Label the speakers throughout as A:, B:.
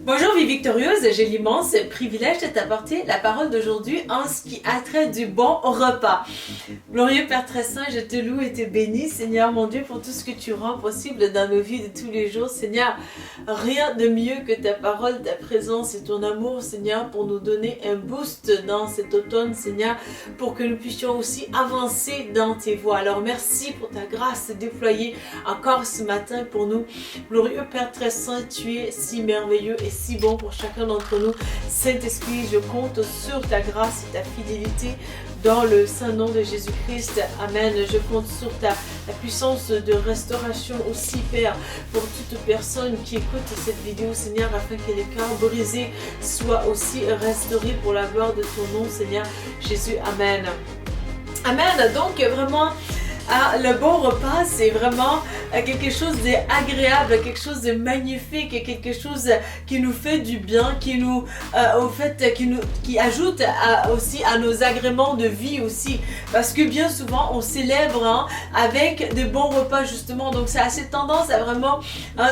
A: Bonjour vie victorieuse, j'ai l'immense privilège de t'apporter la parole d'aujourd'hui en ce qui a trait du bon repas. Glorieux Père très saint, je te loue et te bénis, Seigneur mon Dieu, pour tout ce que tu rends possible dans nos vies de tous les jours. Seigneur, rien de mieux que ta parole, ta présence et ton amour, Seigneur, pour nous donner un boost dans cet automne, Seigneur, pour que nous puissions aussi avancer dans tes voies. Alors merci pour ta grâce déployée encore ce matin pour nous. Glorieux Père très saint, tu es si merveilleux et si bon pour chacun d'entre nous. Saint-Esprit, je compte sur ta grâce et ta fidélité dans le saint nom de Jésus-Christ. Amen. Je compte sur la puissance de restauration aussi, Père, pour toute personne qui écoute cette vidéo, Seigneur, afin que les cœurs brisés soient aussi restaurés pour la gloire de ton nom, Seigneur Jésus. Amen. Amen. Donc, vraiment, le bon repas, c'est vraiment quelque chose d'agréable, quelque chose de magnifique, quelque chose qui nous fait du bien, qui nous, qui ajoute aussi à nos agréments de vie aussi. Parce que bien souvent, on célèbre avec de bons repas justement. Donc, ça a cette tendance à vraiment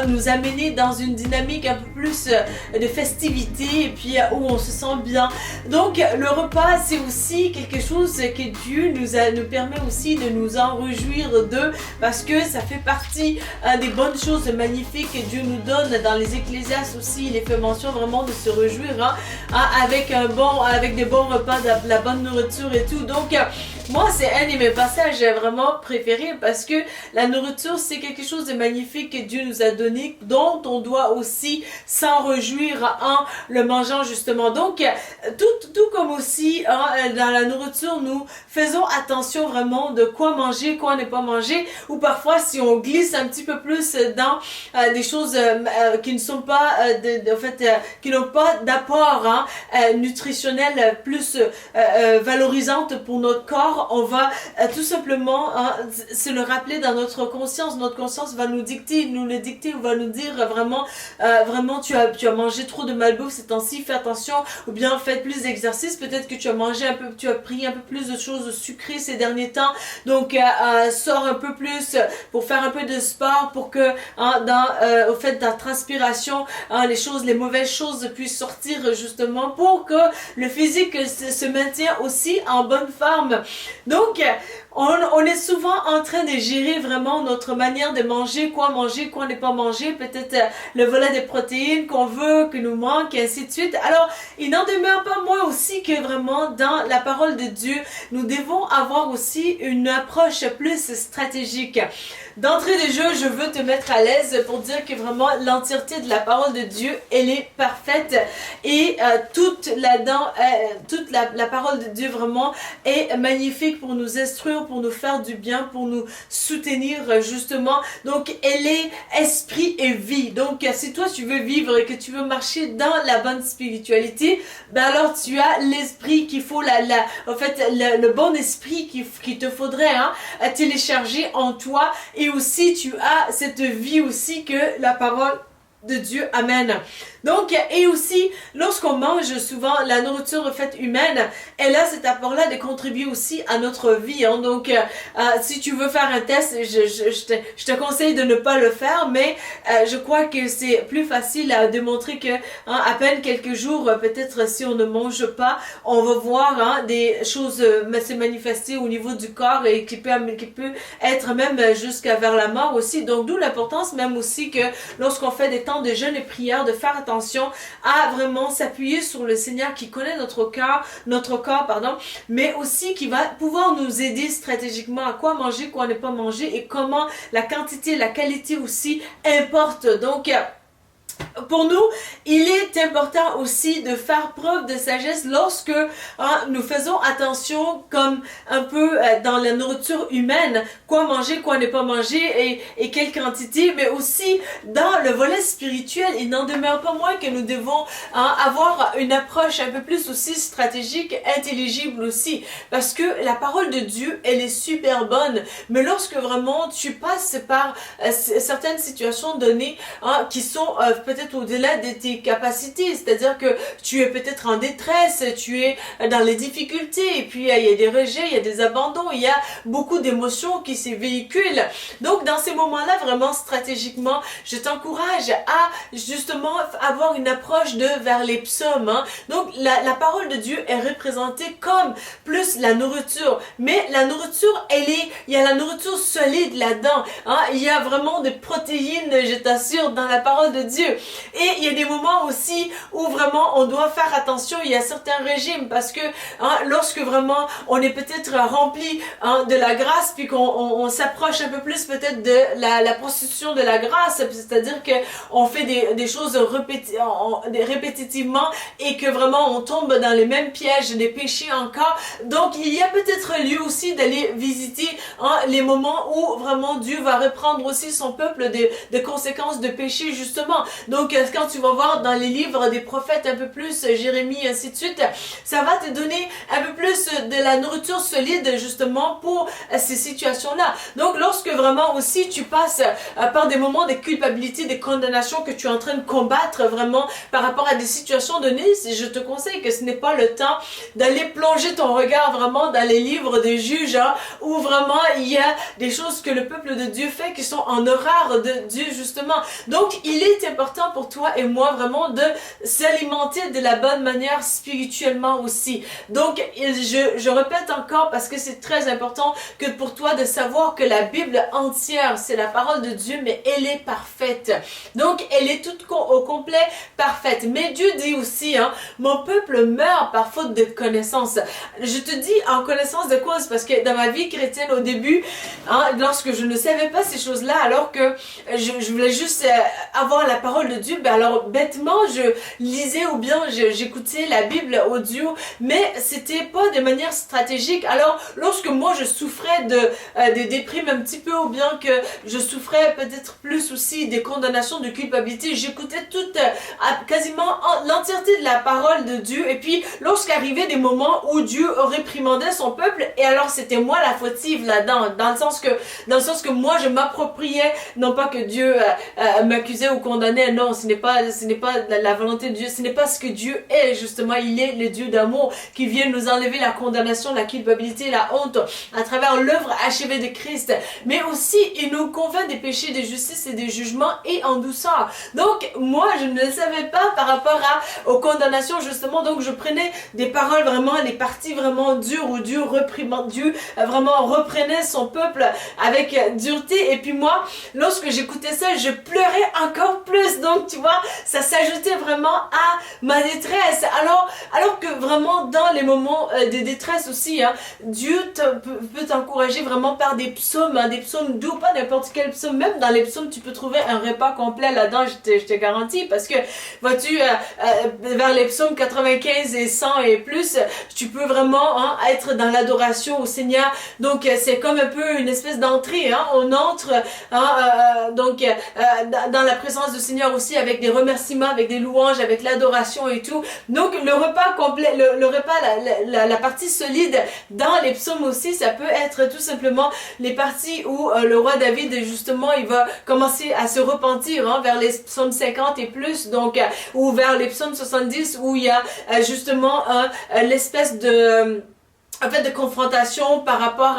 A: nous amener dans une dynamique un peu plus de festivité et puis où on se sent bien. Donc, le repas, c'est aussi quelque chose que Dieu nous permet aussi de nous enregistrer d'eux, parce que ça fait partie des bonnes choses magnifiques que Dieu nous donne. Dans les Ecclésiastes aussi, il est fait mention vraiment de se réjouir avec des bons repas, de la bonne nourriture et tout. Donc moi, c'est un de mes passages vraiment préférés, parce que la nourriture, c'est quelque chose de magnifique que Dieu nous a donné, dont on doit aussi s'en réjouir en le mangeant justement. Donc, tout comme aussi dans la nourriture, nous faisons attention vraiment de quoi manger, quoi ne pas manger, ou parfois si on glisse un petit peu plus dans des choses qui ne sont pas, qui n'ont pas d'apport nutritionnel plus valorisante pour notre corps, on va tout simplement se le rappeler dans notre conscience. Notre conscience va nous le dicter, ou va nous dire vraiment tu as mangé trop de malbouffe ces temps-ci, fais attention, ou bien faites plus d'exercice, peut-être que tu as pris un peu plus de choses sucrées ces derniers temps, donc sors un peu plus pour faire un peu de sport, pour que au fait de ta transpiration, les mauvaises choses puissent sortir justement, pour que le physique se maintienne aussi en bonne forme. Donc, on est souvent en train de gérer vraiment notre manière de manger, quoi ne pas manger, peut-être le volet des protéines qu'on veut, que nous manque, et ainsi de suite. Alors, il n'en demeure pas moins aussi que vraiment dans la parole de Dieu, nous devons avoir aussi une approche plus stratégique. D'entrée de jeu, je veux te mettre à l'aise pour dire que vraiment l'entièreté de la parole de Dieu, elle est parfaite, et toute la parole de Dieu vraiment est magnifique pour nous instruire, pour nous faire du bien, pour nous soutenir justement. Donc elle est esprit et vie. Donc si toi tu veux vivre et que tu veux marcher dans la bonne spiritualité, ben alors tu as l'esprit qu'il faut, le bon esprit qu'il te faudrait télécharger en toi. Et aussi, tu as cette vie aussi que la parole de Dieu. Amen. Donc, et aussi, lorsqu'on mange souvent la nourriture faite humaine, elle a cet apport-là de contribuer aussi à notre vie. Donc, si tu veux faire un test, je te conseille de ne pas le faire, mais je crois que c'est plus facile à démontrer que à peine quelques jours, peut-être si on ne mange pas, on va voir des choses se manifester au niveau du corps, et qui peut être même jusqu'à vers la mort aussi. Donc, d'où l'importance même aussi que lorsqu'on fait des temps de jeûne et prière, de faire attention à vraiment s'appuyer sur le Seigneur qui connaît notre corps, mais aussi qui va pouvoir nous aider stratégiquement à quoi manger, quoi ne pas manger, et comment la quantité, la qualité aussi importe. Donc, pour nous, il est important aussi de faire preuve de sagesse lorsque nous faisons attention, comme un peu dans la nourriture humaine, quoi manger, quoi ne pas manger, et quelle quantité, mais aussi dans le volet spirituel. Il n'en demeure pas moins que nous devons avoir une approche un peu plus aussi stratégique, intelligible aussi, parce que la parole de Dieu, elle est super bonne, mais lorsque vraiment tu passes par certaines situations données qui sont peut-être peut-être au-delà de tes capacités, c'est-à-dire que tu es peut-être en détresse, tu es dans les difficultés, et puis il y a des rejets, il y a des abandons, il y a beaucoup d'émotions qui se véhiculent. Donc dans ces moments-là, vraiment stratégiquement, je t'encourage à justement avoir une approche vers les psaumes. Hein. Donc la parole de Dieu est représentée comme plus la nourriture, mais la nourriture, il y a la nourriture solide là-dedans. Hein. Il y a vraiment des protéines, je t'assure, dans la parole de Dieu. Et il y a des moments aussi où vraiment on doit faire attention. Il y a certains régimes parce que lorsque vraiment on est peut-être rempli de la grâce, puis qu'on s'approche un peu plus peut-être de la prostitution de la grâce, c'est-à-dire que on fait des choses répétitivement et que vraiment on tombe dans les mêmes pièges des péchés encore. Donc il y a peut-être lieu aussi d'aller visiter les moments où vraiment Dieu va reprendre aussi son peuple des conséquences de péché justement. Donc quand tu vas voir dans les livres des prophètes un peu plus, Jérémie ainsi de suite, ça va te donner un peu plus de la nourriture solide justement pour ces situations-là. Donc lorsque vraiment aussi tu passes par des moments de culpabilité, de condamnation que tu es en train de combattre vraiment par rapport à des situations données, je te conseille que ce n'est pas le temps d'aller plonger ton regard vraiment dans les livres des juges où vraiment il y a des choses que le peuple de Dieu fait qui sont en horreur de Dieu justement. Donc il est important pour toi et moi vraiment de s'alimenter de la bonne manière spirituellement aussi. Donc je répète encore parce que c'est très important que pour toi de savoir que la Bible entière c'est la parole de Dieu, mais elle est parfaite. Donc elle est toute au complet parfaite. Mais Dieu dit aussi, mon peuple meurt par faute de connaissance. Je te dis en connaissance de cause parce que dans ma vie chrétienne au début, lorsque je ne savais pas ces choses-là, alors que je voulais juste avoir la parole de Dieu, alors bêtement je lisais ou bien j'écoutais la Bible audio, mais c'était pas de manière stratégique. Alors lorsque moi je souffrais de déprime un petit peu, ou bien que je souffrais peut-être plus aussi des condamnations de culpabilité, j'écoutais quasiment l'entièreté de la parole de Dieu. Et puis lorsqu'arrivaient des moments où Dieu réprimandait son peuple, et alors c'était moi la fautive là-dedans, dans le sens que moi je m'appropriais, non pas que Dieu m'accusait ou condamnait, non, ce n'est pas la volonté de Dieu, ce n'est pas ce que Dieu est justement. Il est le Dieu d'amour qui vient nous enlever la condamnation, la culpabilité, la honte à travers l'œuvre achevée de Christ, mais aussi il nous convainc des péchés, des justices et des jugements et en douceur. Donc moi je ne le savais pas par rapport aux condamnations justement, donc je prenais des paroles vraiment, les parties vraiment dures où Dieu vraiment reprenait son peuple avec dureté. Et puis moi lorsque j'écoutais ça, je pleurais encore plus. Donc tu vois, ça s'ajoutait vraiment à ma détresse. Alors que vraiment dans les moments de détresse aussi, Dieu peut t'encourager vraiment par des psaumes, des psaumes doux, pas n'importe quel psaume. Même dans les psaumes tu peux trouver un repas complet là-dedans, je te garantis, parce que vois-tu, vers les psaumes 95 et 100 et plus, tu peux vraiment être dans l'adoration au Seigneur. Donc c'est comme un peu une espèce d'entrée, on entre dans la présence du Seigneur aussi, avec des remerciements, avec des louanges, avec l'adoration et tout. Donc le repas complet, le repas, la partie solide dans les psaumes aussi, ça peut être tout simplement les parties où le roi David justement il va commencer à se repentir vers les psaumes 50 et plus, donc ou vers les psaumes 70 où il y a justement l'espèce de confrontation par rapport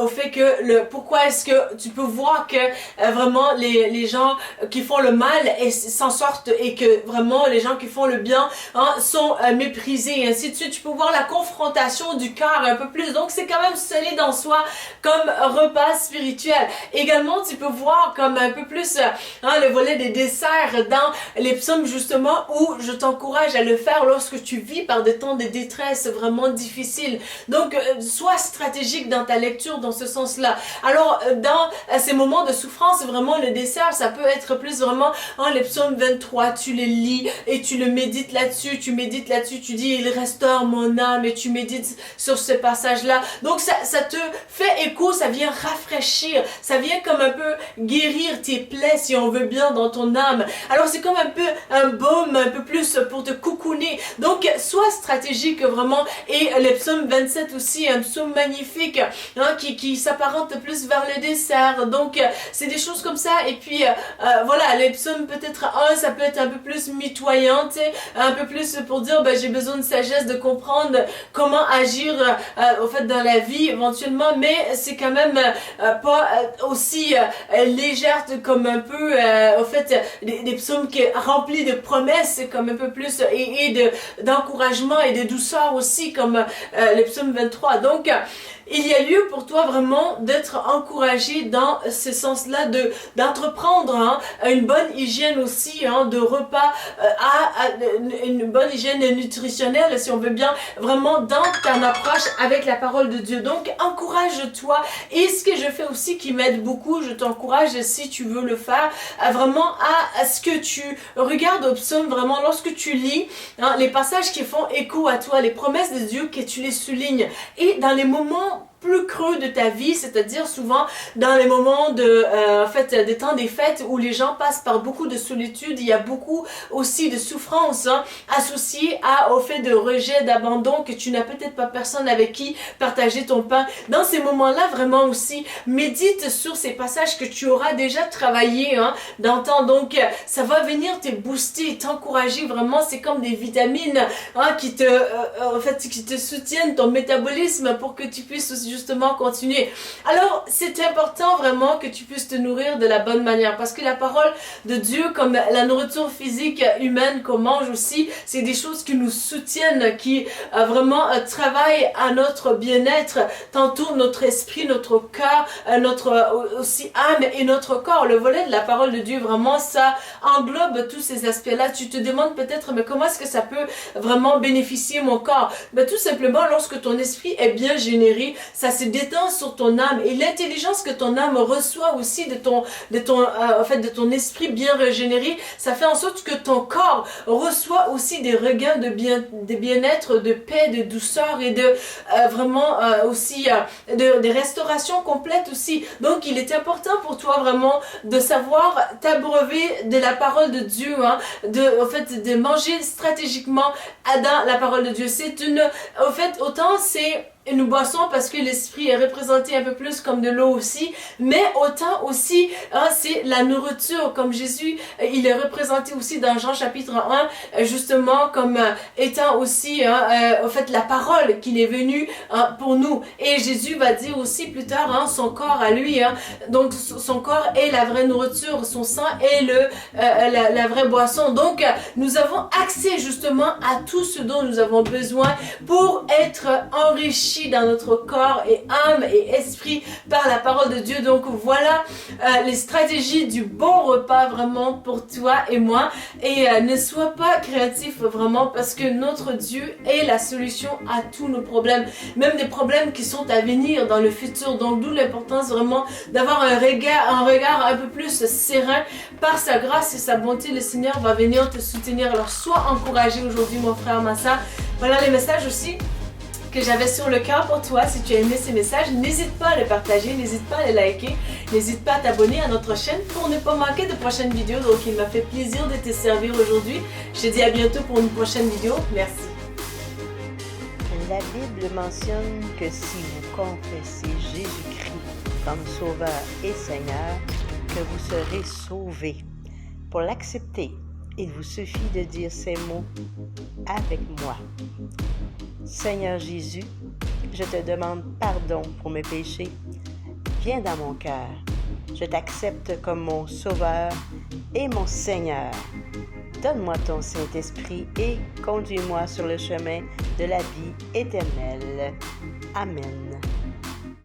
A: au fait que pourquoi est-ce que tu peux voir que vraiment les gens qui font le mal s'en sortent, et que vraiment les gens qui font le bien sont méprisés et ainsi de suite. Tu peux voir la confrontation du cœur un peu plus, donc c'est quand même solide en soi comme repas spirituel. Également tu peux voir comme un peu plus le volet des desserts dans les psaumes justement, où je t'encourage à le faire lorsque tu vis par des temps de détresse vraiment difficiles. Donc, sois stratégique dans ta lecture dans ce sens-là. Alors, dans ces moments de souffrance, vraiment, le dessert, ça peut être plus vraiment, les psaumes 23, tu les lis et tu le médites là-dessus, tu dis, il restaure mon âme, et tu médites sur ce passage-là. Donc, ça te fait écho, ça vient rafraîchir, ça vient comme un peu guérir tes plaies, si on veut bien, dans ton âme. Alors c'est comme un peu un baume, un peu plus pour te cocooner. Donc sois stratégique vraiment. Et le psaume 27 aussi, un psaume magnifique, hein, qui s'apparente plus vers le dessert. Donc c'est des choses comme ça. Et puis voilà, les psaumes peut-être ça peut être un peu plus mitoyant, un peu plus pour dire j'ai besoin de sagesse, de comprendre comment agir au fait dans la vie éventuellement, mais c'est quand même pas aussi légère comme un peu au fait des psaumes qui remplis de promesses, comme un peu plus et d'encouragement et de douceur aussi, comme le psaume 23. Donc il y a lieu pour toi vraiment d'être encouragé dans ce sens-là, d'entreprendre une bonne hygiène aussi de repas, une bonne hygiène nutritionnelle, si on veut bien, vraiment dans ta approche avec la parole de Dieu. Donc encourage-toi. Et ce que je fais aussi qui m'aide beaucoup, je t'encourage, si tu veux le faire, vraiment à ce que tu regardes au psaume, vraiment lorsque tu lis les passages qui font écho à toi, les promesses de Dieu, que tu les soulignes. Et dans les moments plus creux de ta vie, c'est-à-dire souvent dans les moments des temps des fêtes où les gens passent par beaucoup de solitude, il y a beaucoup aussi de souffrance associée au fait de rejet, d'abandon, que tu n'as peut-être pas personne avec qui partager ton pain. Dans ces moments-là, vraiment aussi, médite sur ces passages que tu auras déjà travaillé dans le temps. Donc, ça va venir te booster, t'encourager vraiment. C'est comme des vitamines qui te soutiennent ton métabolisme pour que tu puisses aussi justement continuer. Alors, c'est important vraiment que tu puisses te nourrir de la bonne manière, parce que la parole de Dieu, comme la nourriture physique humaine qu'on mange aussi, c'est des choses qui nous soutiennent, qui vraiment travaillent à notre bien-être, tantôt notre esprit, notre cœur, notre aussi âme et notre corps. Le volet de la parole de Dieu, vraiment, ça englobe tous ces aspects-là. Tu te demandes peut-être, mais comment est-ce que ça peut vraiment bénéficier mon corps? Tout simplement, lorsque ton esprit est bien généré, ça se détend sur ton âme, et l'intelligence que ton âme reçoit aussi de ton esprit bien régénéré, ça fait en sorte que ton corps reçoit aussi des regains de bien-être, de paix, de douceur et de vraiment aussi de restauration complète aussi. Donc il est important pour toi vraiment de savoir t'abreuver de la parole de Dieu, de manger stratégiquement dans la parole de Dieu. Autant c'est une boisson parce que l'esprit est représenté un peu plus comme de l'eau aussi, mais autant aussi c'est la nourriture, comme Jésus il est représenté aussi dans Jean chapitre 1 justement comme étant aussi la parole qu'il est venu pour nous. Et Jésus va dire aussi plus tard son corps à lui, donc son corps est la vraie nourriture, son sang est la vraie boisson. Donc nous avons accès justement à tout ce dont nous avons besoin pour être enrichis dans notre corps et âme et esprit par la parole de Dieu. Donc voilà les stratégies du bon repas vraiment pour toi et moi. Et ne sois pas créatif vraiment, parce que notre Dieu est la solution à tous nos problèmes, même des problèmes qui sont à venir dans le futur. Donc d'où l'importance vraiment d'avoir un regard un peu plus serein. Par sa grâce et sa bonté, le Seigneur va venir te soutenir. Alors sois encouragé aujourd'hui mon frère, ma soeur. Voilà les messages aussi que j'avais sur le cœur pour toi. Si tu as aimé ces messages, n'hésite pas à les partager, n'hésite pas à les liker, n'hésite pas à t'abonner à notre chaîne pour ne pas manquer de prochaines vidéos. Donc il m'a fait plaisir de te servir aujourd'hui. Je te dis à bientôt pour une prochaine vidéo. Merci.
B: La Bible mentionne que si vous confessez Jésus-Christ comme Sauveur et Seigneur, que vous serez sauvés. Pour l'accepter, il vous suffit de dire ces mots avec moi. Seigneur Jésus, je te demande pardon pour mes péchés. Viens dans mon cœur. Je t'accepte comme mon Sauveur et mon Seigneur. Donne-moi ton Saint-Esprit et conduis-moi sur le chemin de la vie éternelle. Amen.